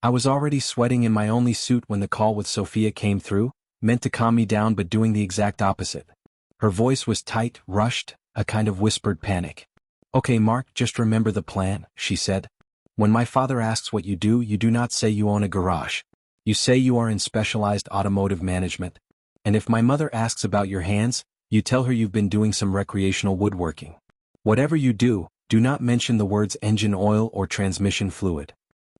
I was already sweating in my only suit when the call with Sophia came through, meant to calm me down but doing the exact opposite. Her voice was tight, rushed, a kind of whispered panic. "Okay, Mark, just remember the plan," she said. "When my father asks what you do not say you own a garage. You say you are in specialized automotive management. And if my mother asks about your hands, you tell her you've been doing some recreational woodworking. Whatever you do not mention the words engine oil or transmission fluid."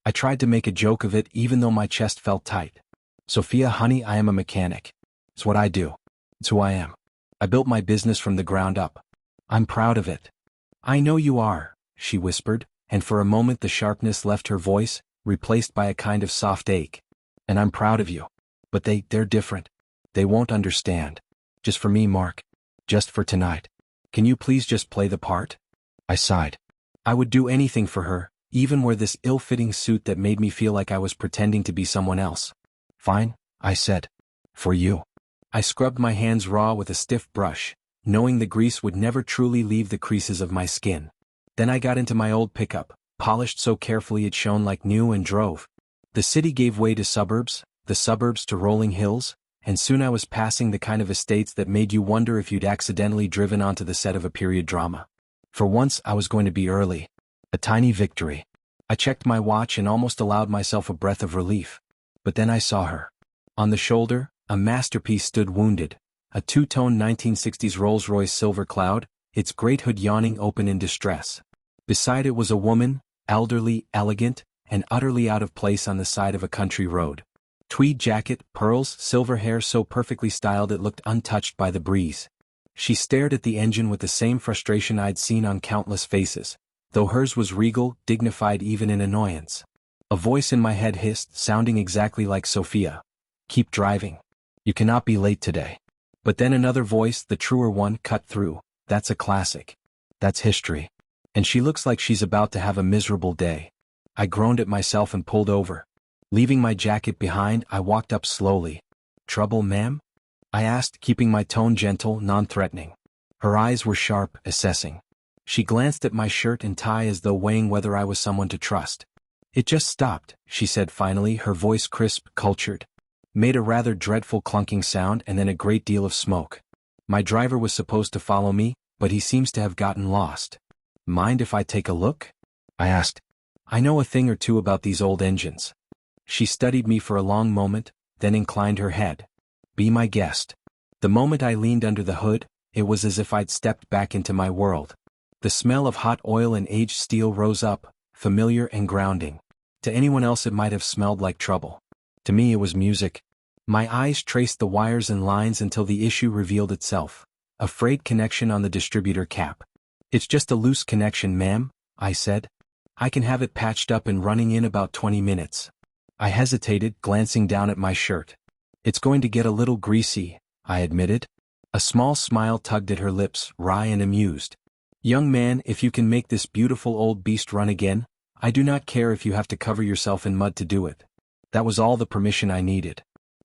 I tried to make a joke of it even though my chest felt tight. "Sophia, honey, I am a mechanic. It's what I do. It's who I am. I built my business from the ground up. I'm proud of it." "I know you are," she whispered, and for a moment the sharpness left her voice, replaced by a kind of soft ache. "And I'm proud of you. But they're different. They won't understand. Just for me, Mark. Just for tonight. Can you please just play the part?" I sighed. I would do anything for her, even wear this ill-fitting suit that made me feel like I was pretending to be someone else. "Fine," I said. "For you." I scrubbed my hands raw with a stiff brush, knowing the grease would never truly leave the creases of my skin. Then I got into my old pickup, polished so carefully it shone like new, and drove. The city gave way to suburbs, the suburbs to rolling hills, and soon I was passing the kind of estates that made you wonder if you'd accidentally driven onto the set of a period drama. For once I was going to be early. A tiny victory. I checked my watch and almost allowed myself a breath of relief. But then I saw her. On the shoulder, a masterpiece stood wounded, a two-tone 1960s Rolls-Royce Silver Cloud, its great hood yawning open in distress. Beside it was a woman, elderly, elegant, and utterly out of place on the side of a country road. Tweed jacket, pearls, silver hair so perfectly styled it looked untouched by the breeze. She stared at the engine with the same frustration I'd seen on countless faces, though hers was regal, dignified even in annoyance. A voice in my head hissed, sounding exactly like Sophia. "Keep driving. You cannot be late today." But then another voice, the truer one, cut through. "That's a classic. That's history. And she looks like she's about to have a miserable day." I groaned at myself and pulled over. Leaving my jacket behind, I walked up slowly. "Trouble, ma'am?" I asked, keeping my tone gentle, non-threatening. Her eyes were sharp, assessing. She glanced at my shirt and tie as though weighing whether I was someone to trust. "It just stopped," she said finally, her voice crisp, cultured. Made a rather dreadful clunking sound and then a great deal of smoke. "My driver was supposed to follow me, but he seems to have gotten lost. Mind if I take a look?" I asked. "I know a thing or two about these old engines." She studied me for a long moment, then inclined her head. "Be my guest." The moment I leaned under the hood, it was as if I'd stepped back into my world. The smell of hot oil and aged steel rose up, familiar and grounding. To anyone else it might have smelled like trouble. To me it was music. My eyes traced the wires and lines until the issue revealed itself. A frayed connection on the distributor cap. "It's just a loose connection, ma'am," I said. "I can have it patched up and running in about 20 minutes. I hesitated, glancing down at my shirt. "It's going to get a little greasy," I admitted. A small smile tugged at her lips, wry and amused. "Young man, if you can make this beautiful old beast run again, I do not care if you have to cover yourself in mud to do it." That was all the permission I needed.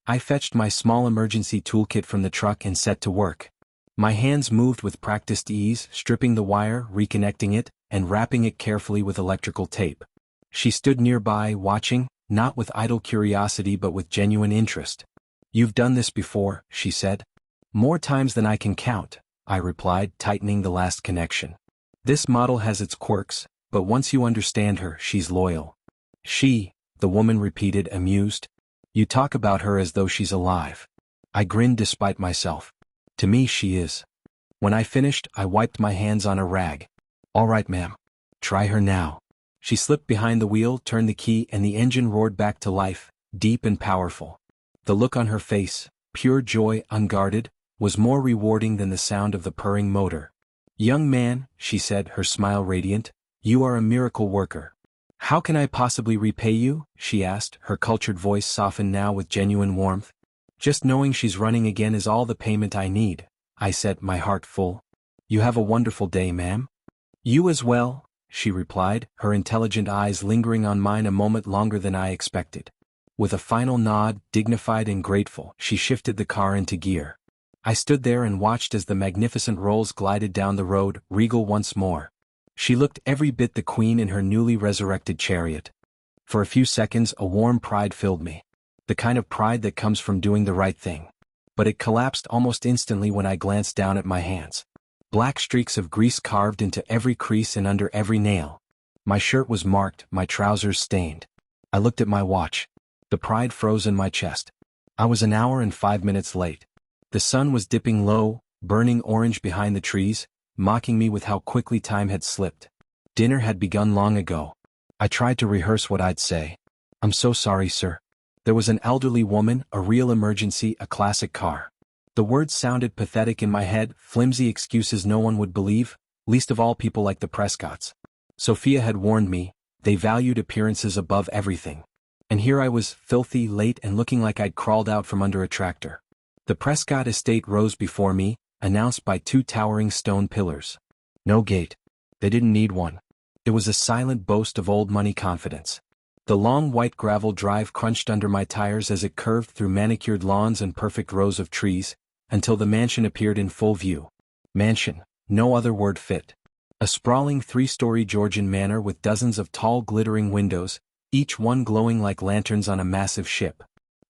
I fetched my small emergency toolkit from the truck and set to work. My hands moved with practiced ease, stripping the wire, reconnecting it, and wrapping it carefully with electrical tape. She stood nearby, watching, not with idle curiosity but with genuine interest. "You've done this before," she said. "More times than I can count," I replied, tightening the last connection. "This model has its quirks, but once you understand her, she's loyal." "She," the woman repeated, amused. "You talk about her as though she's alive." I grinned despite myself. "To me she is." When I finished, I wiped my hands on a rag. "All right, ma'am. Try her now." She slipped behind the wheel, turned the key, and the engine roared back to life, deep and powerful. The look on her face, pure joy, unguarded, was more rewarding than the sound of the purring motor. "Young man," she said, her smile radiant, "you are a miracle worker." "How can I possibly repay you?" she asked, her cultured voice softened now with genuine warmth. "Just knowing she's running again is all the payment I need," I said, my heart full. "You have a wonderful day, ma'am." "You as well," she replied, her intelligent eyes lingering on mine a moment longer than I expected. With a final nod, dignified and grateful, she shifted the car into gear. I stood there and watched as the magnificent Rolls glided down the road, regal once more. She looked every bit the queen in her newly resurrected chariot. For a few seconds a warm pride filled me. The kind of pride that comes from doing the right thing. But it collapsed almost instantly when I glanced down at my hands. Black streaks of grease carved into every crease and under every nail. My shirt was marked, my trousers stained. I looked at my watch. The pride froze in my chest. I was an hour and 5 minutes late. The sun was dipping low, burning orange behind the trees, mocking me with how quickly time had slipped. Dinner had begun long ago. I tried to rehearse what I'd say. "I'm so sorry, sir." There was an elderly woman, a real emergency, a classic car. The words sounded pathetic in my head, flimsy excuses no one would believe, least of all people like the Prescotts. Sophia had warned me, they valued appearances above everything. And here I was, filthy, late, and looking like I'd crawled out from under a tractor. The Prescott estate rose before me, announced by 2 towering stone pillars. No gate. They didn't need one. It was a silent boast of old money confidence. The long white gravel drive crunched under my tires as it curved through manicured lawns and perfect rows of trees, until the mansion appeared in full view. Mansion, no other word fit. A sprawling 3-story Georgian manor with dozens of tall glittering windows, each one glowing like lanterns on a massive ship.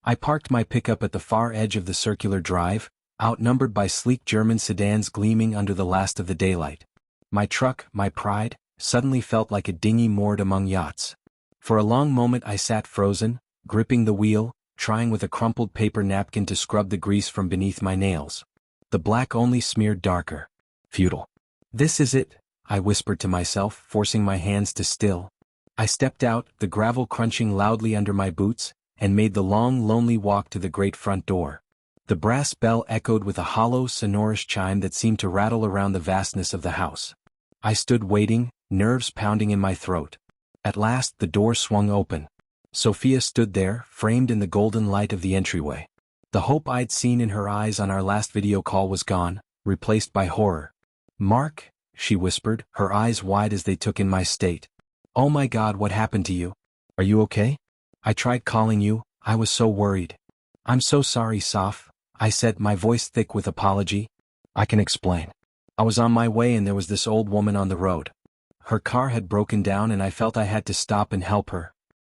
I parked my pickup at the far edge of the circular drive, outnumbered by sleek German sedans gleaming under the last of the daylight. My truck, my pride, suddenly felt like a dinghy moored among yachts. For a long moment I sat frozen, gripping the wheel, trying with a crumpled paper napkin to scrub the grease from beneath my nails. The black only smeared darker. Futile. "This is it," I whispered to myself, forcing my hands to still. I stepped out, the gravel crunching loudly under my boots, and made the long, lonely walk to the great front door. The brass bell echoed with a hollow, sonorous chime that seemed to rattle around the vastness of the house. I stood waiting, nerves pounding in my throat. At last the door swung open. Sophia stood there, framed in the golden light of the entryway. The hope I'd seen in her eyes on our last video call was gone, replaced by horror. "Mark," she whispered, her eyes wide as they took in my state. "Oh my God, what happened to you? Are you okay? I tried calling you, I was so worried." "I'm so sorry, Soph," I said, my voice thick with apology. "I can explain. I was on my way and there was this old woman on the road. Her car had broken down and I felt I had to stop and help her.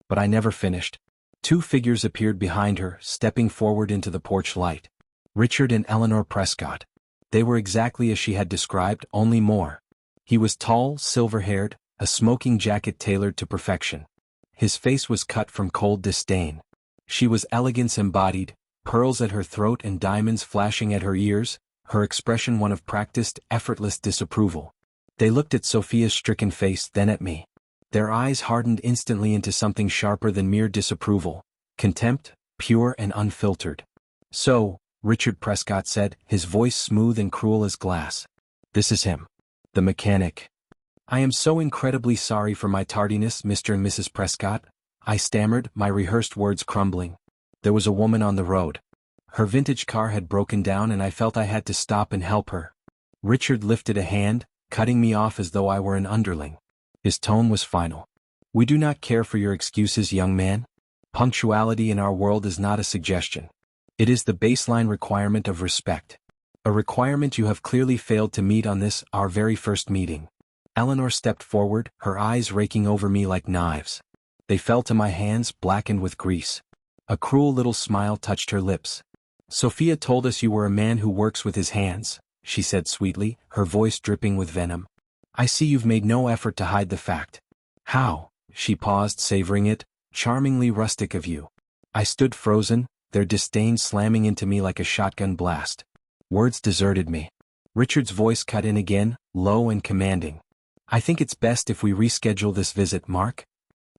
But I never finished." 2 figures appeared behind her, stepping forward into the porch light. Richard and Eleanor Prescott. They were exactly as she had described, only more. He was tall, silver-haired, a smoking jacket tailored to perfection. His face was cut from cold disdain. She was elegance embodied, pearls at her throat and diamonds flashing at her ears, her expression one of practiced, effortless disapproval. They looked at Sophia's stricken face, then at me. Their eyes hardened instantly into something sharper than mere disapproval, contempt, pure and unfiltered. "So," Richard Prescott said, his voice smooth and cruel as glass. "This is him. The mechanic." "I am so incredibly sorry for my tardiness, Mr. and Mrs. Prescott," I stammered, my rehearsed words crumbling. "There was a woman on the road. Her vintage car had broken down and I felt I had to stop and help her." Richard lifted a hand, cutting me off as though I were an underling. His tone was final. "We do not care for your excuses, young man. Punctuality in our world is not a suggestion. It is the baseline requirement of respect. A requirement you have clearly failed to meet on this, our very first meeting." Eleanor stepped forward, her eyes raking over me like knives. They fell to my hands, blackened with grease. A cruel little smile touched her lips. "Sophia told us you were a man who works with his hands," she said sweetly, her voice dripping with venom. "I see you've made no effort to hide the fact." "How?" She paused, savoring it. "Charmingly rustic of you." I stood frozen, their disdain slamming into me like a shotgun blast. Words deserted me. Richard's voice cut in again, low and commanding. "I think it's best if we reschedule this visit, Mark."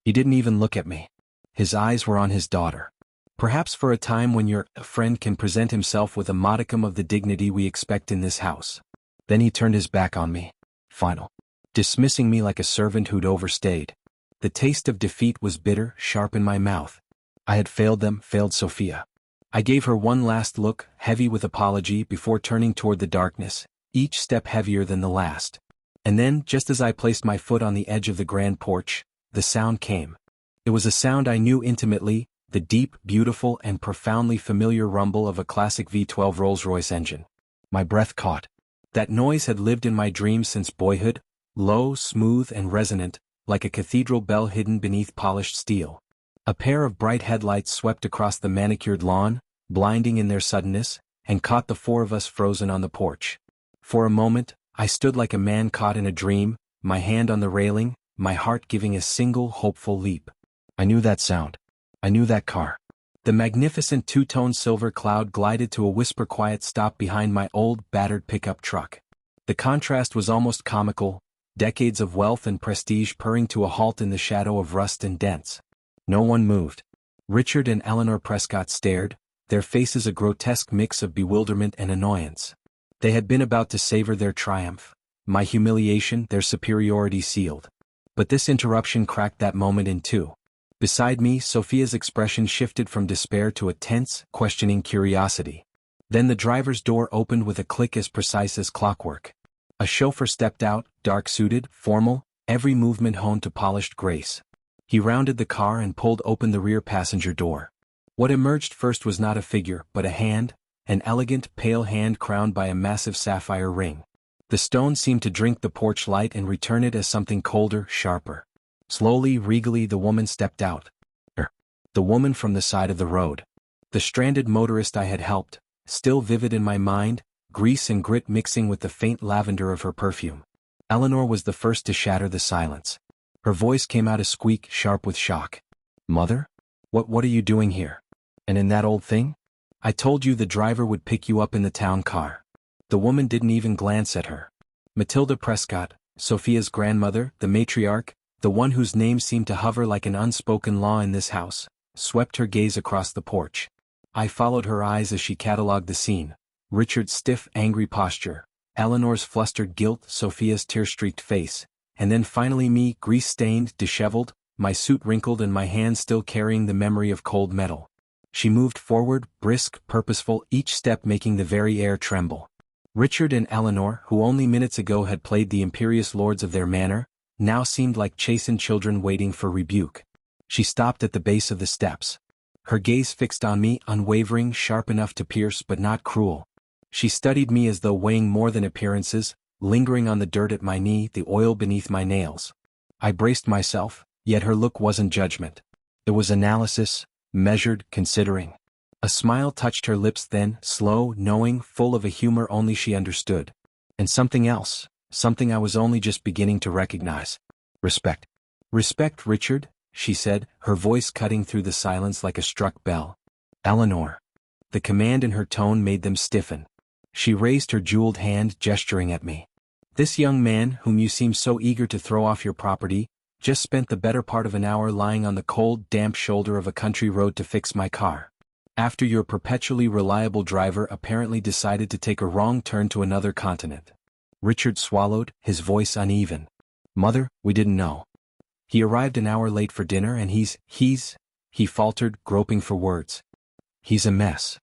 He didn't even look at me. His eyes were on his daughter. "Perhaps for a time when your friend can present himself with a modicum of the dignity we expect in this house." Then he turned his back on me. Final. Dismissing me like a servant who'd overstayed. The taste of defeat was bitter, sharp in my mouth. I had failed them, failed Sophia. I gave her one last look, heavy with apology, before turning toward the darkness, each step heavier than the last. And then, just as I placed my foot on the edge of the grand porch, the sound came. It was a sound I knew intimately, the deep, beautiful, and profoundly familiar rumble of a classic V12 Rolls-Royce engine. My breath caught. That noise had lived in my dreams since boyhood, low, smooth, and resonant, like a cathedral bell hidden beneath polished steel. A pair of bright headlights swept across the manicured lawn, blinding in their suddenness, and caught the four of us frozen on the porch. For a moment, I stood like a man caught in a dream, my hand on the railing, my heart giving a single hopeful leap. I knew that sound. I knew that car. The magnificent two-tone silver cloud glided to a whisper-quiet stop behind my old, battered pickup truck. The contrast was almost comical, decades of wealth and prestige purring to a halt in the shadow of rust and dents. No one moved. Richard and Eleanor Prescott stared, their faces a grotesque mix of bewilderment and annoyance. They had been about to savor their triumph, my humiliation, their superiority sealed. But this interruption cracked that moment in two. Beside me, Sophia's expression shifted from despair to a tense, questioning curiosity. Then the driver's door opened with a click as precise as clockwork. A chauffeur stepped out, dark-suited, formal, every movement honed to polished grace. He rounded the car and pulled open the rear passenger door. What emerged first was not a figure, but a hand, an elegant, pale hand crowned by a massive sapphire ring. The stone seemed to drink the porch light and return it as something colder, sharper. Slowly, regally, the woman stepped out. The woman from the side of the road. The stranded motorist I had helped, still vivid in my mind, grease and grit mixing with the faint lavender of her perfume. Eleanor was the first to shatter the silence. Her voice came out a squeak, sharp with shock. "Mother? What are you doing here? And in that old thing? I told you the driver would pick you up in the town car." The woman didn't even glance at her. Matilda Prescott, Sophia's grandmother, the matriarch, the one whose name seemed to hover like an unspoken law in this house, swept her gaze across the porch. I followed her eyes as she catalogued the scene. Richard's stiff, angry posture, Eleanor's flustered guilt, Sophia's tear-streaked face, and then finally me, grease-stained, disheveled, my suit wrinkled and my hands still carrying the memory of cold metal. She moved forward, brisk, purposeful, each step making the very air tremble. Richard and Eleanor, who only minutes ago had played the imperious lords of their manor, now seemed like chastened children waiting for rebuke. She stopped at the base of the steps. Her gaze fixed on me, unwavering, sharp enough to pierce but not cruel. She studied me as though weighing more than appearances, lingering on the dirt at my knee, the oil beneath my nails. I braced myself, yet her look wasn't judgment. It was analysis, measured, considering. A smile touched her lips then, slow, knowing, full of a humor only she understood. And something else, something I was only just beginning to recognize. Respect. "Respect, Richard," she said, her voice cutting through the silence like a struck bell. "Eleanor." The command in her tone made them stiffen. She raised her jeweled hand, gesturing at me. "This young man, whom you seem so eager to throw off your property, just spent the better part of an hour lying on the cold, damp shoulder of a country road to fix my car. After your perpetually reliable driver apparently decided to take a wrong turn to another continent." Richard swallowed, his voice uneven. "Mother, we didn't know. He arrived an hour late for dinner and he faltered, groping for words. "He's a mess."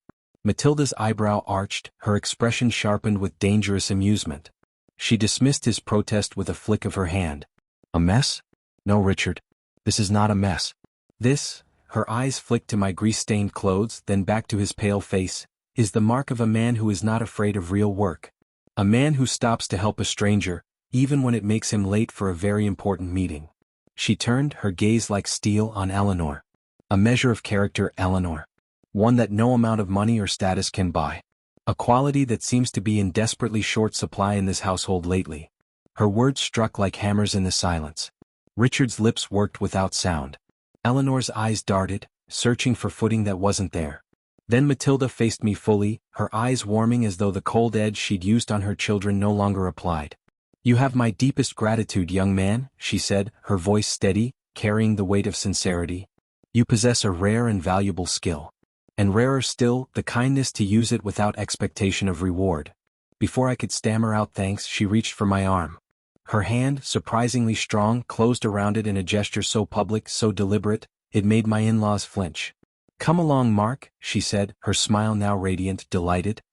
Matilda's eyebrow arched, her expression sharpened with dangerous amusement. She dismissed his protest with a flick of her hand. "A mess? No, Richard. This is not a mess. This," her eyes flicked to my grease-stained clothes, then back to his pale face, "is the mark of a man who is not afraid of real work. A man who stops to help a stranger, even when it makes him late for a very important meeting." She turned, her gaze like steel, on Eleanor. "A measure of character, Eleanor. One that no amount of money or status can buy. A quality that seems to be in desperately short supply in this household lately." Her words struck like hammers in the silence. Richard's lips worked without sound. Eleanor's eyes darted, searching for footing that wasn't there. Then Matilda faced me fully, her eyes warming as though the cold edge she'd used on her children no longer applied. "You have my deepest gratitude, young man," she said, her voice steady, carrying the weight of sincerity. "You possess a rare and valuable skill. And rarer still, the kindness to use it without expectation of reward." Before I could stammer out thanks, she reached for my arm. Her hand, surprisingly strong, closed around it in a gesture so public, so deliberate, it made my in-laws flinch. "Come along, Mark," she said, her smile now radiant, delighted.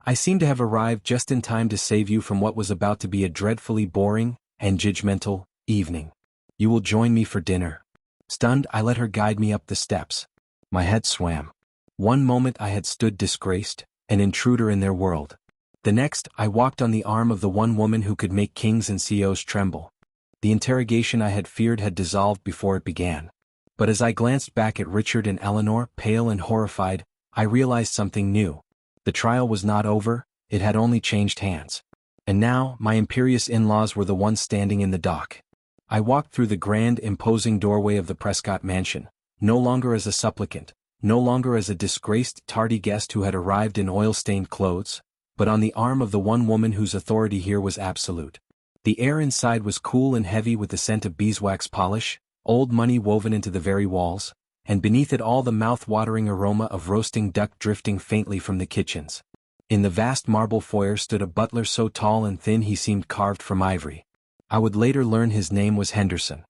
"I seem to have arrived just in time to save you from what was about to be a dreadfully boring and judgmental evening. You will join me for dinner." Stunned, I let her guide me up the steps. My head swam. One moment I had stood disgraced, an intruder in their world. The next, I walked on the arm of the one woman who could make kings and CEOs tremble. The interrogation I had feared had dissolved before it began. But as I glanced back at Richard and Eleanor, pale and horrified, I realized something new. The trial was not over, it had only changed hands. And now, my imperious in-laws were the ones standing in the dock. I walked through the grand, imposing doorway of the Prescott mansion, no longer as a supplicant, no longer as a disgraced, tardy guest who had arrived in oil-stained clothes, but on the arm of the one woman whose authority here was absolute. The air inside was cool and heavy with the scent of beeswax polish, old money woven into the very walls, and beneath it all the mouth-watering aroma of roasting duck drifting faintly from the kitchens. In the vast marble foyer stood a butler so tall and thin he seemed carved from ivory. I would later learn his name was Henderson.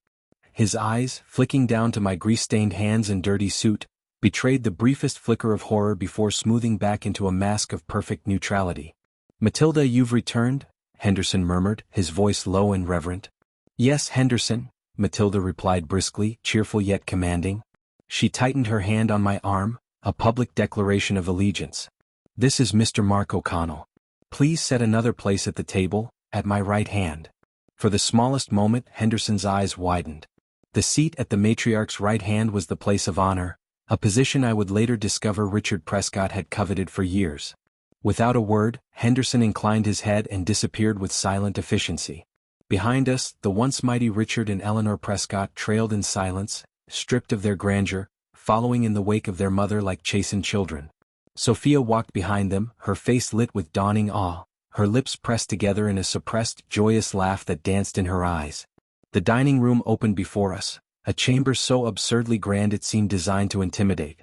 His eyes, flicking down to my grease-stained hands and dirty suit, betrayed the briefest flicker of horror before smoothing back into a mask of perfect neutrality. "Matilda, you've returned?" Henderson murmured, his voice low and reverent. "Yes, Henderson," Matilda replied briskly, cheerful yet commanding. She tightened her hand on my arm, a public declaration of allegiance. "This is Mr. Mark O'Connell. Please set another place at the table, at my right hand." For the smallest moment, Henderson's eyes widened. The seat at the matriarch's right hand was the place of honor, a position I would later discover Richard Prescott had coveted for years. Without a word, Henderson inclined his head and disappeared with silent efficiency. Behind us, the once mighty Richard and Eleanor Prescott trailed in silence, stripped of their grandeur, following in the wake of their mother like chastened children. Sophia walked behind them, her face lit with dawning awe, her lips pressed together in a suppressed, joyous laugh that danced in her eyes. The dining room opened before us, a chamber so absurdly grand it seemed designed to intimidate.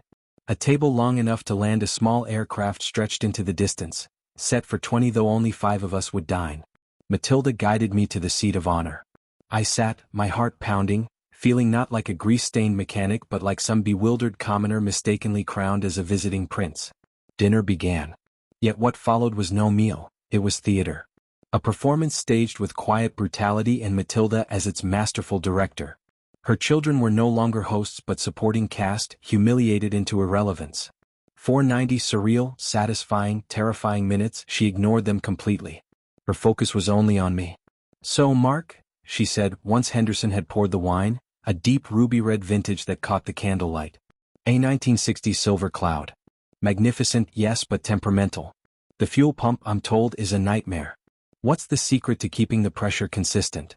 A table long enough to land a small aircraft stretched into the distance, set for 20 though only 5 of us would dine. Matilda guided me to the seat of honor. I sat, my heart pounding, feeling not like a grease-stained mechanic but like some bewildered commoner mistakenly crowned as a visiting prince. Dinner began. Yet what followed was no meal, it was theater. A performance staged with quiet brutality and Matilda as its masterful director. Her children were no longer hosts but supporting cast, humiliated into irrelevance. 490 surreal, satisfying, terrifying minutes, she ignored them completely. Her focus was only on me. "So, Mark," she said, once Henderson had poured the wine, a deep ruby-red vintage that caught the candlelight. A 1960s silver cloud. Magnificent, yes, but temperamental. The fuel pump, I'm told, is a nightmare. What's the secret to keeping the pressure consistent?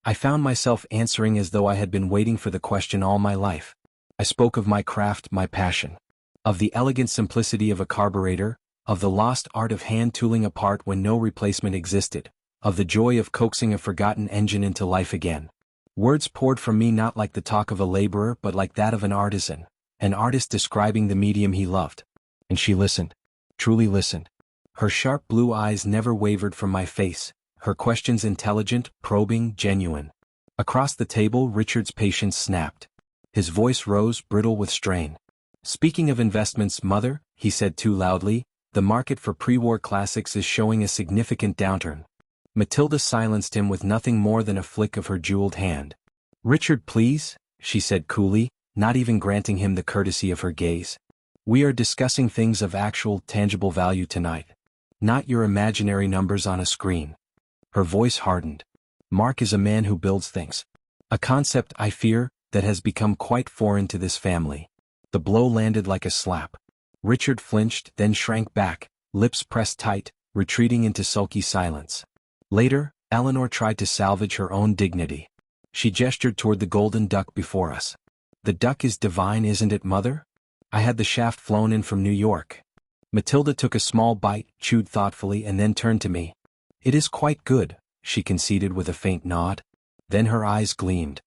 I found myself answering as though I had been waiting for the question all my life. I spoke of my craft, my passion. Of the elegant simplicity of a carburetor, of the lost art of hand-tooling a part when no replacement existed, of the joy of coaxing a forgotten engine into life again. Words poured from me not like the talk of a laborer but like that of an artist describing the medium he loved. And she listened. Truly listened. Her sharp blue eyes never wavered from my face, her questions intelligent, probing, genuine. Across the table Richard's patience snapped. His voice rose, brittle with strain. "Speaking of investments, Mother," he said too loudly, "the market for pre-war classics is showing a significant downturn." Matilda silenced him with nothing more than a flick of her jeweled hand. "Richard, please," she said coolly, not even granting him the courtesy of her gaze. "We are discussing things of actual, tangible value tonight. Not your imaginary numbers on a screen." Her voice hardened. "Mark is a man who builds things. A concept, I fear, that has become quite foreign to this family." The blow landed like a slap. Richard flinched, then shrank back, lips pressed tight, retreating into sulky silence. Later, Eleanor tried to salvage her own dignity. She gestured toward the golden duck before us. "The duck is divine, isn't it, Mother? I had the shaft flown in from New York." Matilda took a small bite, chewed thoughtfully and then turned to me. "It is quite good," she conceded with a faint nod. Then her eyes gleamed.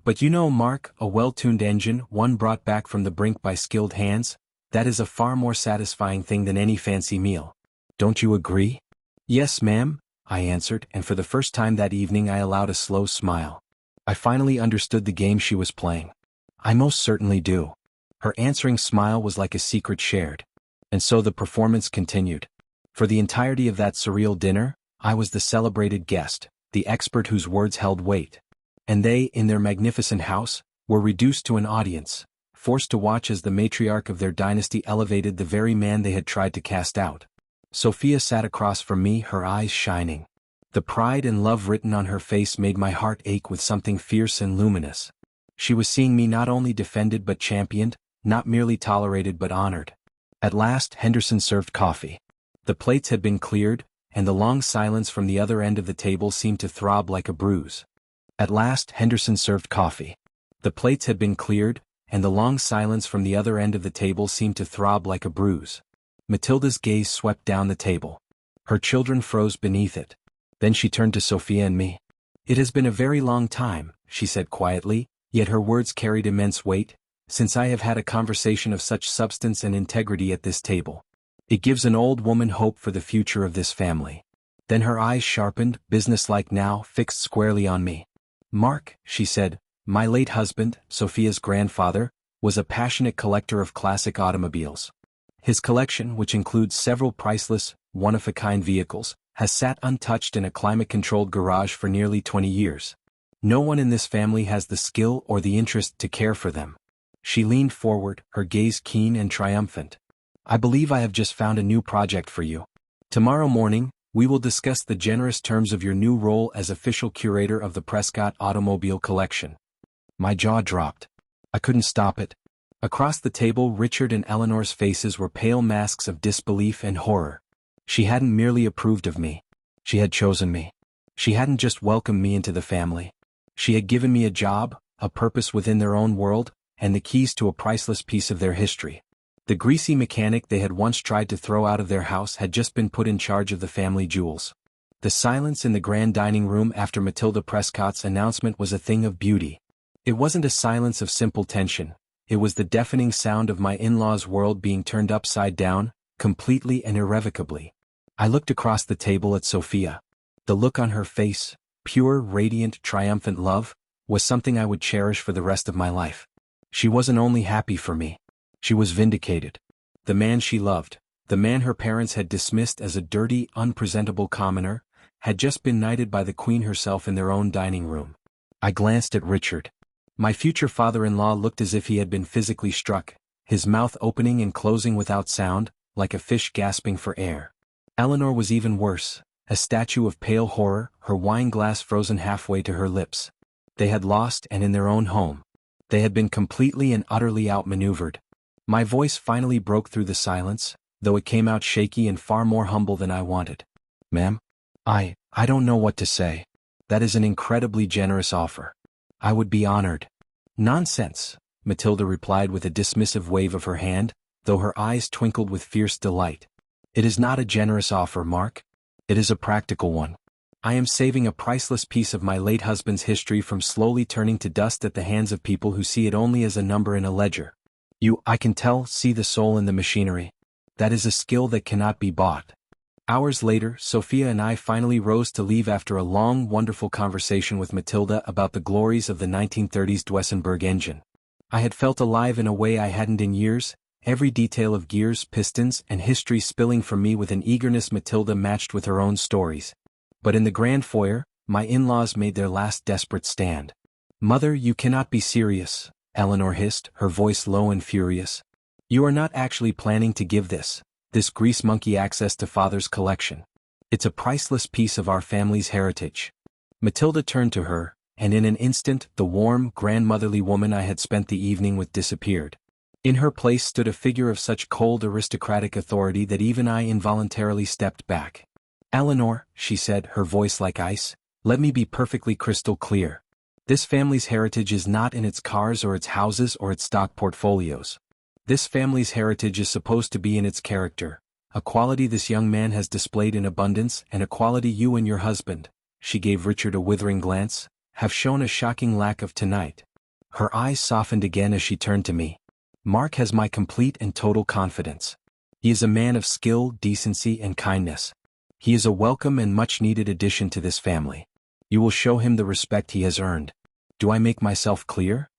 "But you know, Mark, a well-tuned engine, one brought back from the brink by skilled hands, that is a far more satisfying thing than any fancy meal. Don't you agree?" "Yes, ma'am," I answered, and for the first time that evening I allowed a slow smile. I finally understood the game she was playing. "I most certainly do." Her answering smile was like a secret shared. And so the performance continued. For the entirety of that surreal dinner, I was the celebrated guest, the expert whose words held weight. And they, in their magnificent house, were reduced to an audience, forced to watch as the matriarch of their dynasty elevated the very man they had tried to cast out. Sophia sat across from me, her eyes shining. The pride and love written on her face made my heart ache with something fierce and luminous. She was seeing me not only defended but championed, not merely tolerated but honored. At last Henderson served coffee. The plates had been cleared, and the long silence from the other end of the table seemed to throb like a bruise. At last Henderson served coffee. The plates had been cleared, and the long silence from the other end of the table seemed to throb like a bruise. Matilda's gaze swept down the table. Her children froze beneath it. Then she turned to Sophia and me. "It has been a very long time," she said quietly, yet her words carried immense weight, "since I have had a conversation of such substance and integrity at this table. It gives an old woman hope for the future of this family." Then her eyes sharpened, businesslike now, fixed squarely on me. "Mark," she said, "my late husband, Sophia's grandfather, was a passionate collector of classic automobiles. His collection, which includes several priceless, one-of-a-kind vehicles, has sat untouched in a climate-controlled garage for nearly 20 years. No one in this family has the skill or the interest to care for them." She leaned forward, her gaze keen and triumphant. "I believe I have just found a new project for you. Tomorrow morning, we will discuss the generous terms of your new role as official curator of the Prescott Automobile Collection." My jaw dropped. I couldn't stop it. Across the table, Richard and Eleanor's faces were pale masks of disbelief and horror. She hadn't merely approved of me. She had chosen me. She hadn't just welcomed me into the family. She had given me a job, a purpose within their own world, and the keys to a priceless piece of their history. The greasy mechanic they had once tried to throw out of their house had just been put in charge of the family jewels. The silence in the grand dining room after Matilda Prescott's announcement was a thing of beauty. It wasn't a silence of simple tension. It was the deafening sound of my in-laws' world being turned upside down, completely and irrevocably. I looked across the table at Sophia. The look on her face, pure, radiant, triumphant love, was something I would cherish for the rest of my life. She wasn't only happy for me. She was vindicated. The man she loved, the man her parents had dismissed as a dirty, unpresentable commoner, had just been knighted by the Queen herself in their own dining room. I glanced at Richard. My future father-in-law looked as if he had been physically struck, his mouth opening and closing without sound, like a fish gasping for air. Eleanor was even worse, a statue of pale horror, her wine glass frozen halfway to her lips. They had lost, and in their own home. They had been completely and utterly outmaneuvered. My voice finally broke through the silence, though it came out shaky and far more humble than I wanted. "Ma'am? I don't know what to say. That is an incredibly generous offer. I would be honored." "Nonsense," Matilda replied with a dismissive wave of her hand, though her eyes twinkled with fierce delight. "It is not a generous offer, Mark. It is a practical one. I am saving a priceless piece of my late husband's history from slowly turning to dust at the hands of people who see it only as a number in a ledger. I can tell, see the soul in the machinery. That is a skill that cannot be bought." Hours later, Sophia and I finally rose to leave after a long, wonderful conversation with Matilda about the glories of the 1930s Duesenberg engine. I had felt alive in a way I hadn't in years, every detail of gears, pistons, and history spilling from me with an eagerness Matilda matched with her own stories. But in the grand foyer, my in-laws made their last desperate stand. "Mother, you cannot be serious," Eleanor hissed, her voice low and furious. "You are not actually planning to give this grease monkey access to Father's collection. It's a priceless piece of our family's heritage." Matilda turned to her, and in an instant the warm, grandmotherly woman I had spent the evening with disappeared. In her place stood a figure of such cold aristocratic authority that even I involuntarily stepped back. "Eleanor," she said, her voice like ice, "let me be perfectly crystal clear. This family's heritage is not in its cars or its houses or its stock portfolios. This family's heritage is supposed to be in its character, a quality this young man has displayed in abundance and a quality you and your husband," she gave Richard a withering glance, "have shown a shocking lack of tonight." Her eyes softened again as she turned to me. "Mark has my complete and total confidence. He is a man of skill, decency, and kindness. He is a welcome and much-needed addition to this family. You will show him the respect he has earned. Do I make myself clear?"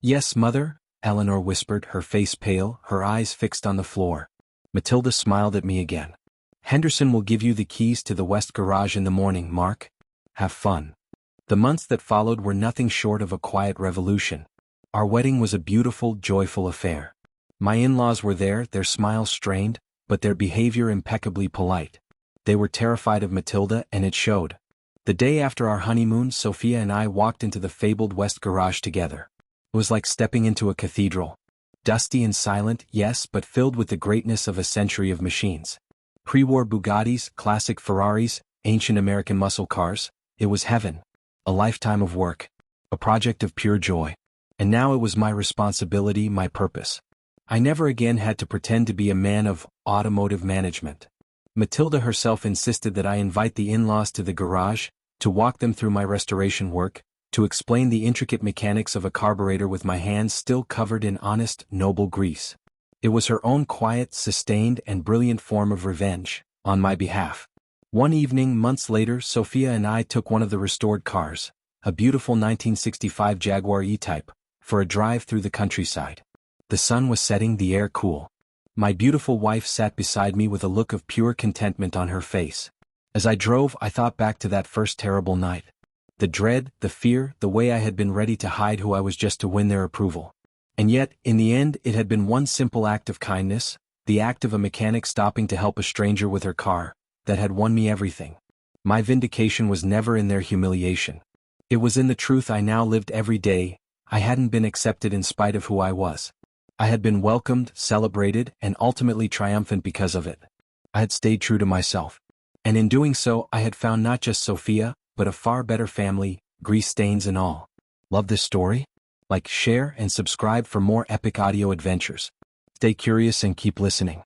"Yes, Mother," Eleanor whispered, her face pale, her eyes fixed on the floor. Matilda smiled at me again. "Henderson will give you the keys to the West Garage in the morning, Mark. Have fun." The months that followed were nothing short of a quiet revolution. Our wedding was a beautiful, joyful affair. My in-laws were there, their smiles strained, but their behavior impeccably polite. They were terrified of Matilda, and it showed. The day after our honeymoon, Sophia and I walked into the fabled West Garage together. It was like stepping into a cathedral. Dusty and silent, yes, but filled with the greatness of a century of machines. Pre-war Bugattis, classic Ferraris, ancient American muscle cars. It was heaven. A lifetime of work. A project of pure joy. And now it was my responsibility, my purpose. I never again had to pretend to be a man of automotive management. Matilda herself insisted that I invite the in-laws to the garage, to walk them through my restoration work, to explain the intricate mechanics of a carburetor with my hands still covered in honest, noble grease. It was her own quiet, sustained, and brilliant form of revenge, on my behalf. One evening, months later, Sophia and I took one of the restored cars, a beautiful 1965 Jaguar E-Type, for a drive through the countryside. The sun was setting, the air cool. My beautiful wife sat beside me with a look of pure contentment on her face. As I drove, I thought back to that first terrible night. The dread, the fear, the way I had been ready to hide who I was just to win their approval. And yet, in the end, it had been one simple act of kindness, the act of a mechanic stopping to help a stranger with her car, that had won me everything. My vindication was never in their humiliation. It was in the truth I now lived every day. I hadn't been accepted in spite of who I was. I had been welcomed, celebrated, and ultimately triumphant because of it. I had stayed true to myself. And in doing so, I had found not just Sophia, but a far better family, grease stains and all. Love this story? Like, share, and subscribe for more epic audio adventures. Stay curious and keep listening.